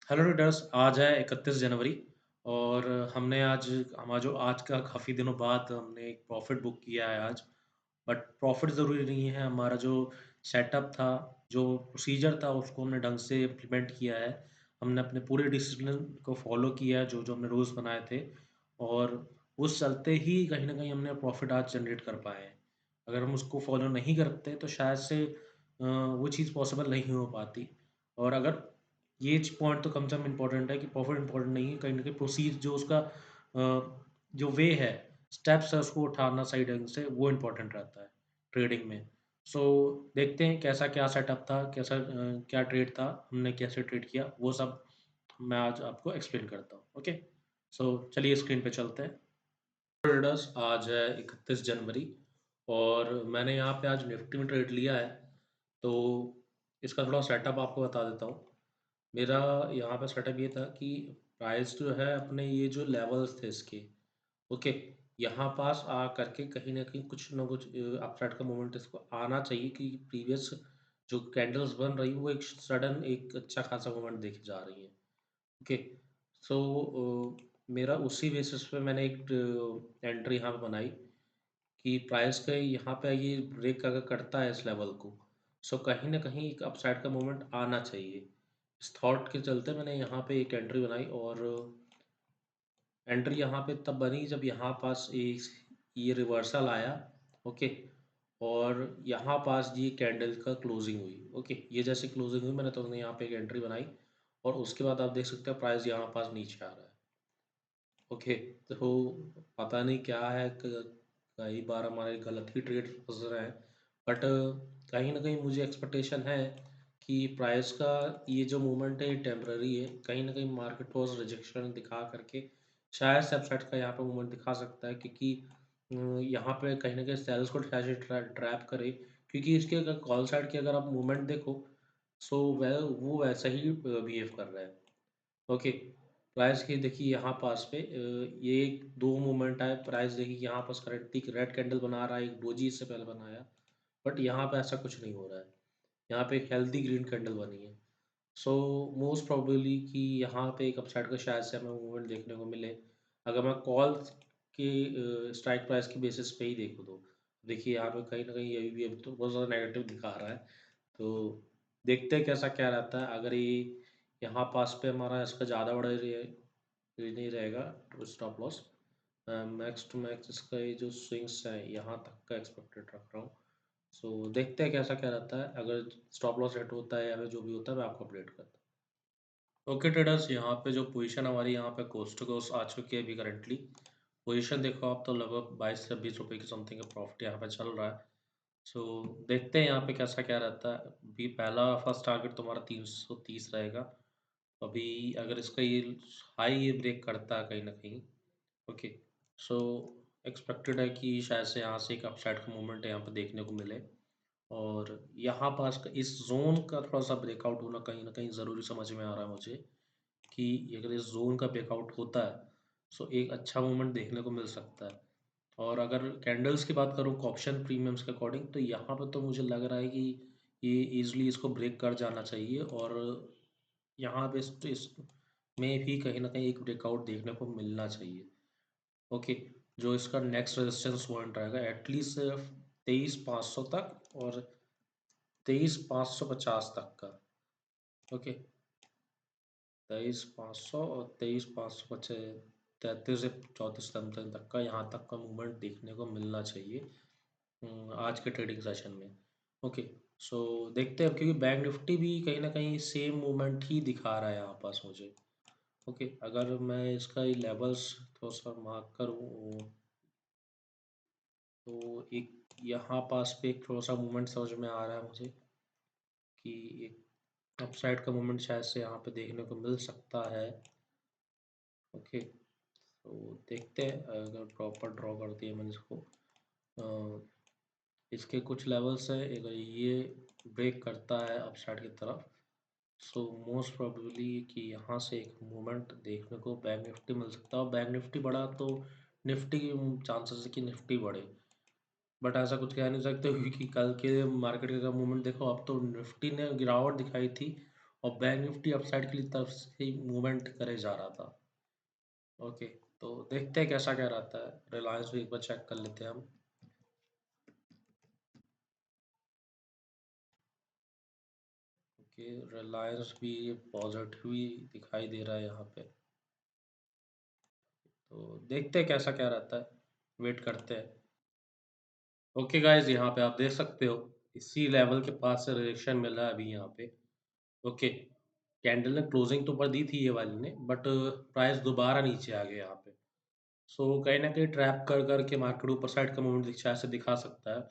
Hello traders, आज है 31 जनवरी और हमने आज हमारा जो आज का काफ़ी दिनों बाद हमने एक प्रॉफ़िट बुक किया है आज। बट प्रॉफ़िट ज़रूरी नहीं है, हमारा जो सेटअप था, जो प्रोसीजर था उसको हमने ढंग से इम्प्लीमेंट किया है। हमने अपने पूरे डिसिप्लिन को फ़ॉलो किया है जो हमने रूल्स बनाए थे और उस चलते ही कहीं न कहीं हमने प्रॉफ़िट आज जनरेट कर पाए हैं। अगर हम उसको फ़ॉलो नहीं करते तो शायद से वो चीज़ पॉसिबल नहीं हो पाती और अगर ये पॉइंट तो कम से कम इम्पोर्टेंट है कि प्रॉफ़िट इम्पोर्टेंट नहीं है, कहीं न कहीं जो उसका जो वे है, स्टेप्स है उसको उठाना सही ढंग से वो इम्पोर्टेंट रहता है ट्रेडिंग में। सो देखते हैं कैसा क्या सेटअप था, क्या ट्रेड था, हमने कैसे ट्रेड किया, वो सब मैं आज आपको एक्सप्लेन करता हूँ। ओके? सो चलिए स्क्रीन पे चलते हैं। ट्रेडर्स आज है 31 जनवरी और मैंने यहाँ पे आज निफ्टी में ट्रेड लिया है, तो इसका थोड़ा सेटअप आपको बता देता हूँ। मेरा यहाँ पे सेटअप ये था कि प्राइस जो है अपने ये जो लेवल्स थे इसके, ओके, यहाँ पास आ करके कहीं न कहीं कुछ न कुछ अपसाइड का मोमेंट इसको आना चाहिए कि प्रीवियस जो कैंडल्स बन रही है वो एक सडन एक अच्छा खासा मोमेंट देके जा रही है। ओके, सो मेरा उसी बेसिस पे मैंने एक एंट्री यहाँ पे बनाई कि प्राइस का यहाँ पे ये ब्रेक अगर करता है इस लेवल को, सो कहीं न कहीं एक अपसाइड का मोमेंट आना चाहिए। इस थॉट के चलते मैंने यहाँ पे एक एंट्री बनाई और एंट्री यहाँ पे तब बनी जब यहाँ पास एक ये रिवर्सल आया, ओके, और यहाँ पास ये कैंडल का क्लोजिंग हुई, ओके, ये जैसे क्लोजिंग हुई मैंने तो यहाँ पे एक एंट्री बनाई और उसके बाद आप देख सकते हैं प्राइस यहाँ पास नीचे आ रहा है। ओके, तो पता नहीं क्या है, कई बार हमारे गलत ही ट्रेड फंस रहे हैं, बट कहीं ना कहीं मुझे एक्सपेक्टेशन है कि प्राइस का ये जो मूवमेंट है ये टेम्पररी है, कहीं ना कहीं मार्केट पॉज रिजेक्शन दिखा करके शायद सबसेट का यहाँ पे मूवमेंट दिखा सकता है, क्योंकि यहाँ पे कहीं ना कहीं सेल्स को ट्रैप करे, क्योंकि इसके अगर कॉल साइड की अगर आप मूवमेंट देखो, सो वह वो वैसा ही बिहेव कर रहा है। ओके, प्राइस की देखिए यहाँ पास पे ये 2 मूवमेंट आए, प्राइस देखिए यहाँ पास करेक्ट रेड कैंडल बना रहा है, एक डोजी इससे पहले बनाया, बट यहाँ पे ऐसा कुछ नहीं हो रहा है। यहाँ पे एक हेल्दी ग्रीन कैंडल बनी है। सो मोस्ट प्रोबेबली कि यहाँ पे एक अपसाइड का शायद से हमें मूवमेंट देखने को मिले। अगर मैं कॉल के स्ट्राइक प्राइस के बेसिस पे ही देखूँ तो देखिए यहाँ पे कहीं न कहीं ये भी अब तो बहुत ज़्यादा नेगेटिव दिखा रहा है। तो देखते हैं कैसा क्या रहता है। अगर ये यहाँ पास पे हमारा इसका ज़्यादा बड़ा ये नहीं रहेगा तो stop loss, max to max इसका ये जो स्विंग्स है यहाँ तक का एक्सपेक्टेड रख रहा हूँ। सो देखते हैं कैसा क्या रहता है। अगर स्टॉप लॉस हिट होता है या फिर जो भी होता है मैं आपको अपडेट करता हूँ। ओके ट्रेडर्स, यहाँ पे जो पोजीशन हमारी यहाँ पे कोस्ट टू कोस्ट आ चुकी है अभी करंटली। पोजीशन देखो आप तो लगभग 22 से 20 रुपए की समथिंग का प्रॉफिट यहाँ पे चल रहा है। सो देखते हैं यहाँ पे कैसा क्या रहता है। अभी पहला फर्स्ट टारगेट तुम्हारा 330 रहेगा। अभी अगर इसका ये हाई ये ब्रेक करता है कहीं ना कहीं, ओके, सो एक्सपेक्टेड है कि शायद से यहाँ से एक अपसाइड का मूवमेंट यहाँ पे देखने को मिले और यहाँ पास का इस जोन का थोड़ा सा ब्रेकआउट होना कहीं ना कहीं ज़रूरी समझ में आ रहा है मुझे कि अगर इस ज़ोन का ब्रेकआउट होता है, सो एक अच्छा मूवमेंट देखने को मिल सकता है। और अगर कैंडल्स की बात करूँ ऑप्शन प्रीमियम्स के अकॉर्डिंग, तो यहाँ पे तो मुझे लग रहा है कि ये ईज़िली इसको ब्रेक कर जाना चाहिए और यहाँ पे इस में भी कहीं न कहीं एक ब्रेकआउट देखने को मिलना चाहिए। ओके, जो इसका नेक्स्ट रेजिस्टेंस पॉइंट रहेगा एटलीस्ट 23,500 तक और 23,550 तक का। ओके, 23,500 और 23,550, 33 से 34 समथिंग तक का यहाँ तक का मूवमेंट देखने को मिलना चाहिए आज के ट्रेडिंग सेशन में। ओके, सो देखते हैं, क्योंकि बैंक निफ्टी भी कहीं ना कहीं सेम मूवमेंट ही दिखा रहा है यहाँ पास मुझे। ओके, अगर मैं इसका ये लेवल्स थोड़ा सा मार्क करूँ तो एक यहाँ पास पे एक थोड़ा सा मूवमेंट समझ में आ रहा है मुझे कि एक अपसाइड का मूवमेंट शायद से यहाँ पे देखने को मिल सकता है। ओके, तो देखते हैं अगर प्रॉपर ड्रॉ करती है मैंने इसको। अ, इसके कुछ लेवल्स है, अगर ये ब्रेक करता है अपसाइड की तरफ, सो मोस्ट प्रोबेबली कि यहाँ से एक मूवमेंट देखने को बैंक निफ्टी मिल सकता है और बैंक निफ्टी बढ़ा तो निफ्टी की चांसेस है कि निफ्टी बढ़े, बट ऐसा कुछ कह नहीं सकते क्योंकि कल के मार्केट का मूवमेंट देखो, अब तो निफ्टी ने गिरावट दिखाई थी और बैंक निफ्टी अपसाइड की तरफ से ही मूवमेंट करे जा रहा था। ओके, तो देखते हैं कैसा क्या रहता है। रिलायंस भी एक बार चेक कर लेते हैं हम। ओके, रिलायंस भी पॉजिटिव ही दिखाई दे रहा है यहाँ पे। तो देखते हैं कैसा क्या रहता है, वेट करते हैं। ओके गाइस, यहाँ पे आप देख सकते हो इसी लेवल के पास से रिजेक्शन मिल रहा है अभी यहाँ पे। ओके, कैंडल ने क्लोजिंग तो ऊपर दी थी ये वाली ने, बट प्राइस दोबारा नीचे आ गया यहाँ पे। सो कहीं ना कहीं ट्रैप कर करके मार्केट ऊपर साइड का मूवमेंट शायद से दिखा सकता है।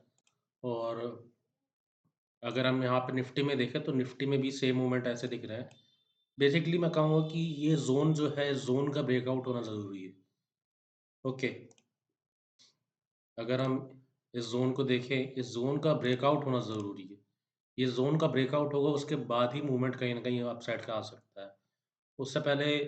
और अगर हम यहाँ पे निफ्टी में देखें तो निफ्टी में भी सेम मूवमेंट ऐसे दिख रहे हैं। बेसिकली मैं कहूँगा कि ये जोन जो है, जोन का ब्रेकआउट होना ज़रूरी है। ओके, अगर हम इस जोन को देखें, इस जोन का ब्रेकआउट होना ज़रूरी है। ये जोन का ब्रेकआउट होगा, उसके बाद ही मूवमेंट कहीं न कहीं अपसाइड का आ सकता है। उससे पहले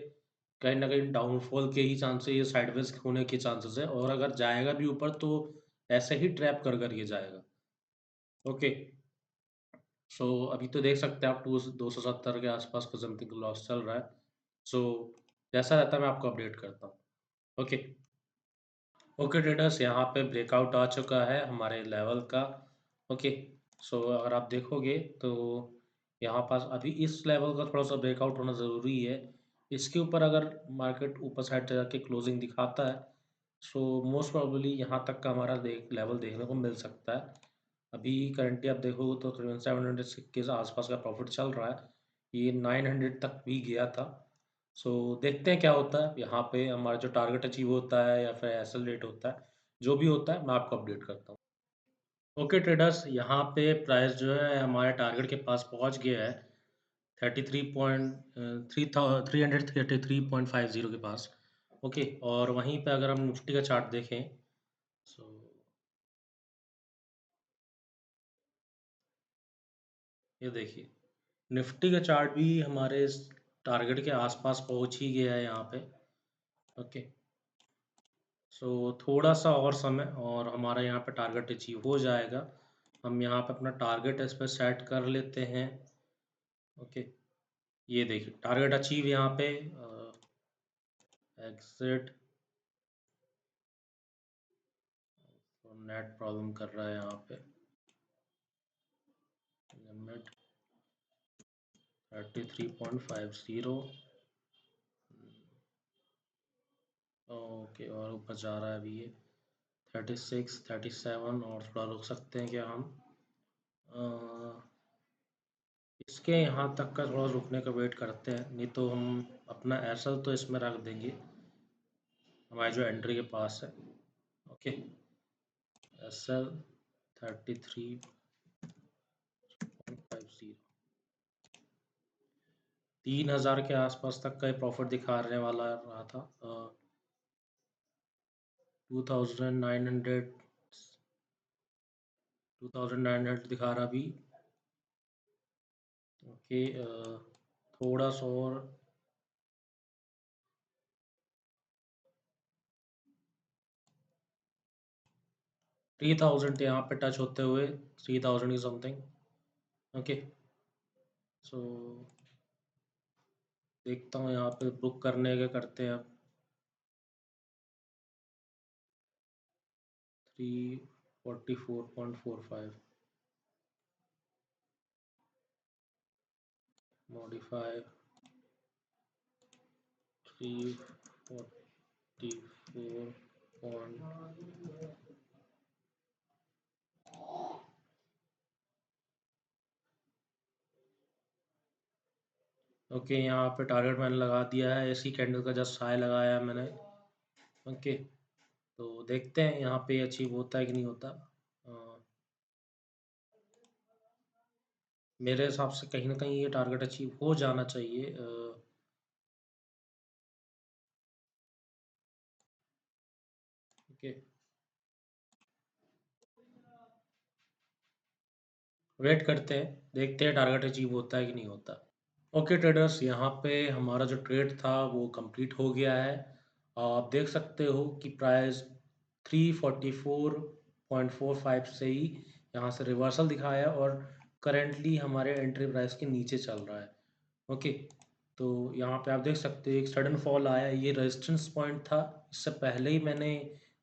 कहीं न कहीं डाउनफॉल के ही चांसेस, ये साइडवेज़ होने के चांसेस है, और अगर जाएगा भी ऊपर तो ऐसे ही ट्रैप कर कर के जाएगा। ओके, सो अभी तो देख सकते हैं आप 270 के आसपास का समथिंग लॉस चल रहा है। सो जैसा रहता है मैं आपको अपडेट करता हूँ। ओके। ओके ट्रेडर्स, यहाँ पे ब्रेकआउट आ चुका है हमारे लेवल का। ओके, सो अगर आप देखोगे तो यहाँ पास अभी इस लेवल का थोड़ा सा ब्रेकआउट होना ज़रूरी है। इसके ऊपर अगर मार्केट ऊपर साइड जाके क्लोजिंग दिखाता है, सो मोस्ट प्रोबेबली यहाँ तक का हमारा लेवल देखने को मिल सकता है। अभी करंटली आप देखोगे तो 700 के आसपास का प्रॉफिट चल रहा है। ये 900 तक भी गया था। सो देखते हैं क्या होता है यहाँ पे, हमारा जो टारगेट अचीव होता है या फिर एसल रेट होता है, जो भी होता है मैं आपको अपडेट करता हूँ। ओके ट्रेडर्स, यहाँ पे प्राइस जो है हमारे टारगेट के पास पहुँच गया है। 333.50 के पास। ओके, और वहीं पे अगर हम निफ्टी का चार्ट देखें, सो ये देखिए, निफ्टी का चार्ट भी हमारे टारगेट के आसपास पहुँच ही गया है यहाँ पे। ओके, सो थोड़ा सा और समय और हमारा यहाँ पे टारगेट अचीव हो जाएगा। हम यहाँ पे अपना टारगेट इस पे सेट कर लेते हैं। ओके, ये देखिए टारगेट अचीव यहाँ पे। एग्जिट, नेट प्रॉब्लम कर रहा है यहाँ पे। लिमिट 33.50। ओके, और ऊपर जा रहा है अभी ये 36, 37, और थोड़ा रुक सकते हैं क्या हम? अ, इसके यहाँ तक का थोड़ा रुकने का वेट करते हैं, नहीं तो हम अपना एसल तो इसमें रख देंगे हमारे जो एंट्री के पास है। ओके, एसल 33.50, 3000 के आसपास तक का ये प्रॉफिट दिखाने वाला रहा था। 2900, 2900 दिखा रहा अभी। ओके, थोड़ा सा और। 3000 यहाँ पे टच होते हुए, 3000 की समथिंग। ओके, सो देखता हूँ यहाँ पे बुक करने के करते हैं अब। 344.45 मॉडिफाई 344 पॉइंट। ओके, यहाँ पे टारगेट मैंने लगा दिया है, इसी कैंडल का जस्ट हाई लगाया है मैंने। ओके, तो देखते हैं यहाँ पे अचीव होता है कि नहीं होता। अ, मेरे हिसाब से कहीं ना कहीं ये टारगेट अचीव हो जाना चाहिए। ओके, वेट करते हैं, देखते हैं टारगेट अचीव होता है कि नहीं होता। ओके ट्रेडर्स, यहाँ पे हमारा जो ट्रेड था वो कंप्लीट हो गया है। आप देख सकते हो कि प्राइस 344.45 से ही यहाँ से रिवर्सल दिखाया और करेंटली हमारे एंट्री प्राइस के नीचे चल रहा है। ओके, तो यहाँ पे आप देख सकते हो एक सडन फॉल आया, ये रेजिस्टेंस पॉइंट था। इससे पहले ही मैंने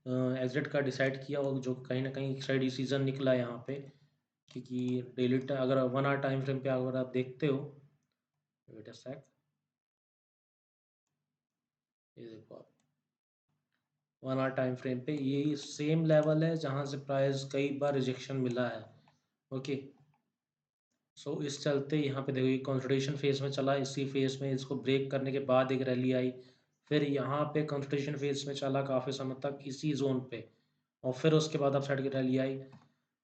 एग्जिट का डिसाइड किया, और जो कहीं ना कहीं एक सही डिसीजन निकला यहाँ पे, क्योंकि डेली अगर 1 आवर टाइम फ्रेम पे अगर आप देखते हो, वेट अ सेक, ये देखो आप 1 आवर टाइम फ्रेम पे ये सेम लेवल है जहाँ से प्राइस कई बार रिजेक्शन मिला है। ओके, सो इस चलते यहाँ पे देखो ये कंसोलिडेशन फेज में चला, इसी फेज में इसको ब्रेक करने के बाद एक रैली आई, फिर यहाँ पे कंसोलिडेशन फेज में चला काफ़ी समय तक इसी जोन पे, और फिर उसके बाद अप साइड की रैली आई।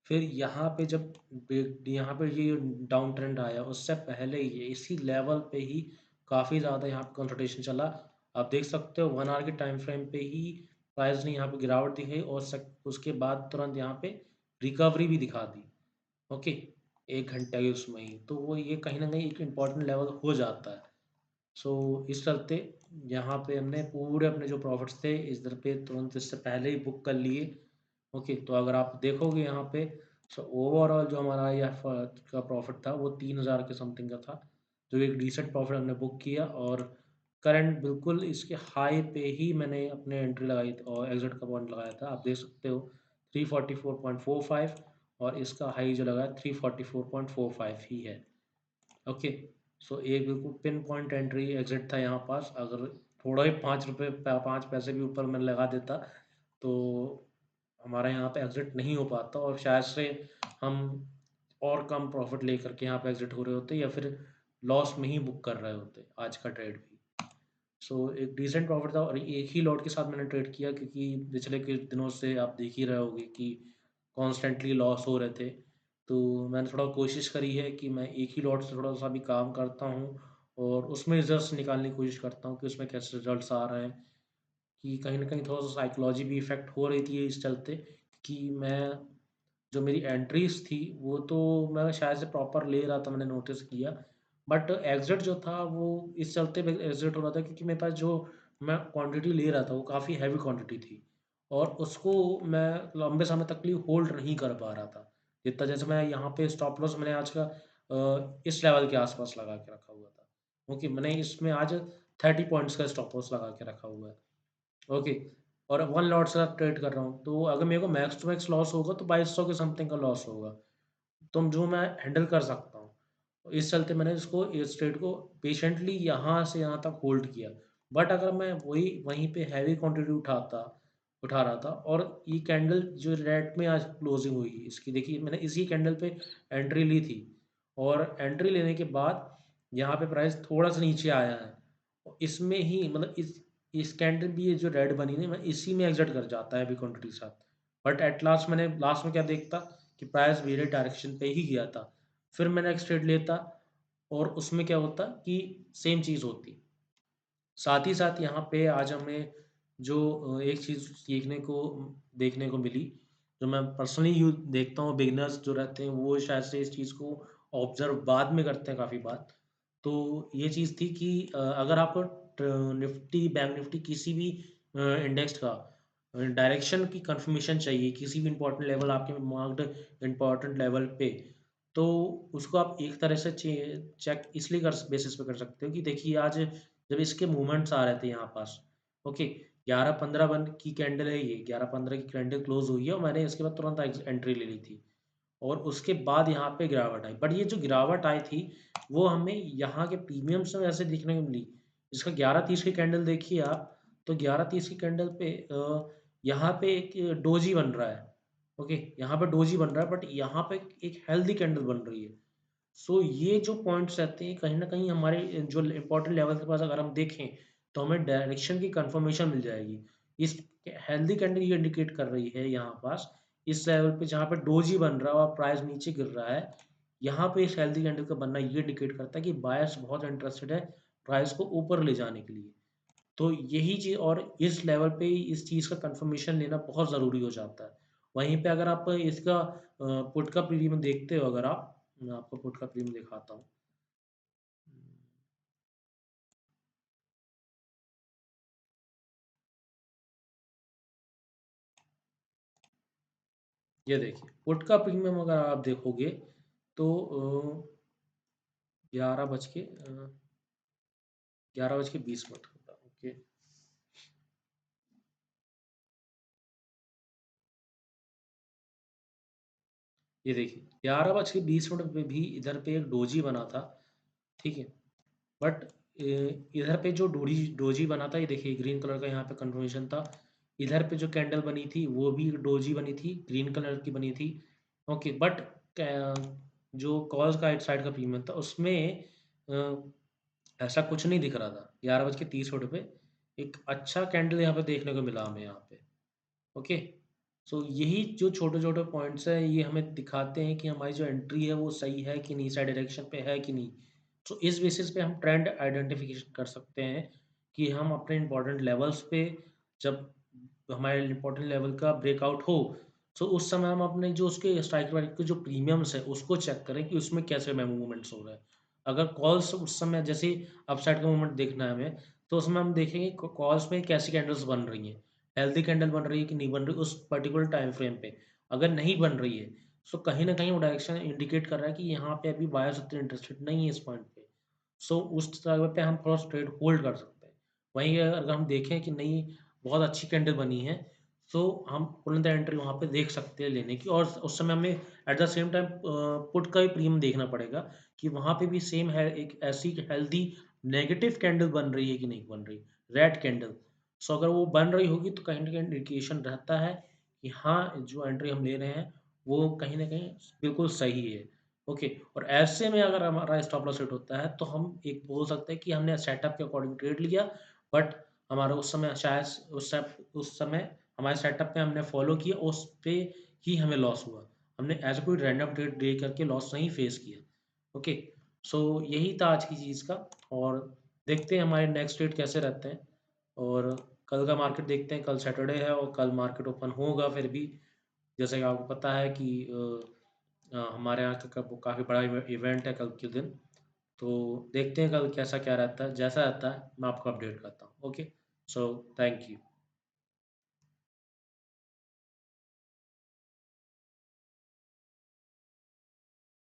फिर यहाँ पे जब यहाँ पे ये डाउन ट्रेंड आया, उससे पहले ये इसी लेवल पे ही काफ़ी ज़्यादा यहाँ पे कंसोलिडेशन चला। आप देख सकते हो 1 आवर के टाइम फ्रेम पे ही प्राइस ने यहाँ पे गिरावट दिखाई, और उसके बाद तुरंत यहाँ पे रिकवरी भी दिखा दी। ओके, 1 घंटे के उसमें ही, तो वो ये कहीं ना कहीं एक इम्पॉर्टेंट लेवल हो जाता है। सो इस चलते यहाँ पे हमने पूरे अपने जो प्रॉफिट्स थे इधर पे तुरंत इससे पहले ही बुक कर लिए। ओके, तो अगर आप देखोगे यहाँ पे, सो ओवरऑल जो हमारा यह का प्रॉफिट था वो 3,000 के समथिंग का था, जो एक डिसेंट प्रॉफिट हमने बुक किया। और करंट बिल्कुल इसके हाई पे ही मैंने अपने एंट्री लगाई और एग्जिट का पॉइंट लगाया था। आप देख सकते हो 344.45, और इसका हाई जो लगा है 344.45 ही है। ओके, सो एक बिल्कुल पिन पॉइंट एंट्री एग्जिट था यहाँ पास। अगर थोड़ा ही 5 रुपये 5 पैसे भी ऊपर मैंने लगा देता, तो हमारा यहाँ पे एग्जिट नहीं हो पाता, और शायद से हम और कम प्रॉफिट लेकर के यहाँ पे एग्जिट हो रहे होते, या फिर लॉस में ही बुक कर रहे होते आज का ट्रेड भी। सो एक डिसेंट प्रॉफिट था, और एक ही लॉट के साथ मैंने ट्रेड किया, क्योंकि पिछले कुछ दिनों से आप देख ही रहे होगे कि कॉन्स्टेंटली लॉस हो रहे थे। तो मैंने थोड़ा कोशिश करी है कि मैं एक ही लॉट से थोड़ा सा भी काम करता हूँ, और उसमें रिजल्ट्स निकालने की कोशिश करता हूँ कि उसमें कैसे रिजल्ट्स आ रहे हैं, कि कहीं न कहीं थोड़ा-सा साइकोलॉजी भी इफ़ेक्ट हो रही थी इस चलते, कि मैं जो मेरी एंट्रीज़ थी, वो तो मैं शायद से प्रॉपर ले रहा था, मैंने नोटिस किया। बट एग्ज़िट जो था वो इस चलते एग्ज़िट हो रहा था, क्योंकि मेरे पास जो मैं क्वांटिटी ले रहा था वो काफ़ी हैवी क्वांटिटी थी, और उसको मैं लंबे समय तक के लिए होल्ड नहीं कर पा रहा था। जितना जैसे मैं यहाँ पे स्टॉप लॉस मैंने आज का इस लेवल के आस-पास लगा के रखा हुआ था। ओके, मैंने इसमें आज 30 पॉइंट्स का स्टॉप लॉस लगा के रखा हुआ है। ओके, और 1 लॉट से आप ट्रेड कर रहा हूँ, तो अगर मेरे को मैक्स टू मैक्स लॉस होगा तो 2200 के समथिंग का लॉस होगा, तो जो मैं हैंडल कर सकता हूँ। तो इस चलते मैंने इसको इस ट्रेड को पेशेंटली यहाँ से यहाँ तक होल्ड किया। बट अगर मैं वही वहीं पे हैवी क्वांटिटी उठा रहा था, और ये कैंडल जो रेड में आज क्लोजिंग हुई, इसकी देखिए मैंने इसी कैंडल पे एंट्री ली थी, और एंट्री लेने के बाद यहाँ पे प्राइस थोड़ा-सा नीचे आया है। इसमें ही मतलब इस कैंडल भी ये जो रेड बनी है, मैं इसी में एग्ज़िट कर जाता है अभी क्वांटिटी के साथ। बट एट लास्ट मैंने लास्ट में क्या देखता कि प्राइस मेरे डायरेक्शन पे ही गया था। फिर मैं नेक्स्ट ट्रेड लेता, और उसमें क्या होता कि सेम चीज़ होती। साथ ही साथ यहाँ पे आज हमें जो एक चीज़ सीखने को देखने को मिली, जो मैं पर्सनली देखता हूँ, बिगिनर्स जो रहते हैं वो शायद से इस चीज़ को ऑब्ज़र्व बाद में करते हैं काफ़ी बार। तो ये चीज़ थी कि अगर आपको निफ्टी, बैंक निफ्टी किसी भी इंडेक्स का डायरेक्शन की कंफर्मेशन चाहिए, किसी भी इम्पोर्टेंट लेवल आपके मार्क्ड इम्पोर्टेंट लेवल पे, तो उसको आप एक तरह से चेक इसलिए कर बेसिस पे कर सकते हो कि देखिए आज जब इसके मूवमेंट्स आ रहे थे यहाँ पास, ओके, 11-15 बन की कैंडल है ये, 11-15 की कैंडल क्लोज़ हुई है, और मैंने इसके बाद तुरंत एंट्री ले ली थी, और उसके बाद यहाँ पे गिरावट आई। बट ये जो गिरावट आई थी, वो हमें यहाँ के प्रीमियम्स में ऐसे देखने को मिली। इसका 11:30 की कैंडल देखिए आप, तो 11:30 की कैंडल पे यहाँ पे एक डोजी बन रहा है, ओके, यहाँ पे डोजी बन रहा है, बट यहाँ पे एक हेल्दी कैंडल बन रही है। सो ये जो पॉइंट्स रहते हैं कहीं न कहीं हमारे जो इम्पोर्टेंट लेवल के पास अगर हम देखें, तो हमें डायरेक्शन की कन्फर्मेशन मिल जाएगी। इस हेल्दी कैंडल ये इंडिकेट कर रही है यहाँ पास, इस लेवल पे जहाँ पे डोजी बन रहा है और प्राइस नीचे गिर रहा है, यहाँ पे इस हेल्दी कैंडल का बनना ये इंडिकेट करता है कि बायर्स बहुत इंटरेस्टेड है प्राइस को ऊपर ले जाने के लिए। तो यही चीज़, और इस लेवल पे इस चीज़ का कन्फर्मेशन लेना बहुत ज़रूरी हो जाता है। वहीं पे अगर आप इसका पुट का प्रीमियम देखते हो, अगर आप, मैं आपको पुट का प्रीमियम दिखाता हूँ। ये देखिए, पुट का प्रीमियम अगर आप देखोगे, तो 11 बज के 11:20 होता, ओके। ये देखिए 11:20 पे भी इधर पे एक डोजी बना था, ठीक है? बट इधर पे जो डोजी बना था, ये देखिए ग्रीन कलर का यहाँ पे कंफर्मेशन था। इधर पे जो कैंडल बनी थी वो भी डोजी बनी थी, ग्रीन कलर की बनी थी। ओके, बट जो कॉल्स का साइड का प्रीमियम था उसमें ऐसा कुछ नहीं दिख रहा था। 11:30 पे एक अच्छा कैंडल यहाँ पे देखने को मिला हमें यहाँ पे। ओके, सो यही जो छोटे-छोटे पॉइंट्स हैं, ये हमें दिखाते हैं कि हमारी जो एंट्री है वो सही है कि नहीं, सही डायरेक्शन पे है कि नहीं। सो इस बेसिस पे हम ट्रेंड आइडेंटिफिकेशन कर सकते हैं कि हम अपने इम्पोर्टेंट लेवल्स पे, जब हमारे इम्पोर्टेंट लेवल का ब्रेकआउट हो, सो उस समय हम अपने जो उसके स्ट्राइक प्राइस के जो प्रीमियम्स है उसको चेक करें कि उसमें कैसे में मूवमेंट्स हो रहा है। अगर कॉल्स उस समय जैसे अपसाइड का मूवमेंट देखना है हमें, तो उसमें हम देखेंगे कॉल्स में कैसी कैंडल्स बन रही हैं। हेल्दी कैंडल बन रही है कि नहीं बन रही उस पर्टिकुलर टाइम फ्रेम पे। अगर नहीं बन रही है, सो कहीं न कहीं वो डायरेक्शन इंडिकेट कर रहा है कि यहाँ पे अभी बायर्स उतने इंटरेस्टेड नहीं है इस पॉइंट पे। सो उस समय पे हम थोड़ा ट्रेड होल्ड कर सकते हैं। वहीं अगर हम देखें कि नहीं, बहुत अच्छी कैंडल बनी है, सो हम तुरंत एंट्री वहाँ पे देख सकते हैं लेने की, और उस समय हमें at the same time put का भी प्रीमियम देखना पड़ेगा कि वहाँ पे भी सेम है, एक ऐसी हेल्दी नेगेटिव कैंडल बन रही है कि नहीं बन रही, रेड कैंडल। सो अगर वो बन रही होगी तो कहीं न कहीं इंडिकेशन रहता है कि हाँ, जो एंट्री हम ले रहे हैं, वो कहीं न कहीं बिल्कुल सही है। ओके, और ऐसे में अगर हमारा स्टॉप लॉस हिट होता है, तो हम एक बोल सकते हैं कि हमने सेटअप के अकॉर्डिंग ट्रेड लिया, बट हमारा उस समय शायद उस समय हमारे सेटअप पे हमने फॉलो किया, उस पे ही हमें लॉस हुआ। हमने ऐसा कोई रैंडम ट्रेड दे करके लॉस नहीं फेस किया। ओके, सो यही था आज की चीज़ का, और देखते हैं हमारे नेक्स्ट ट्रेड कैसे रहते हैं। और कल का मार्केट देखते हैं, कल सैटरडे है और कल मार्केट ओपन होगा फिर भी। जैसे कि आपको पता है कि हमारे यहाँ का काफ़ी बड़ा इवेंट है कल के दिन। तो देखते हैं कल कैसा क्या रहता है, जैसा रहता है मैं आपको अपडेट करता हूँ। Okay, so thank you.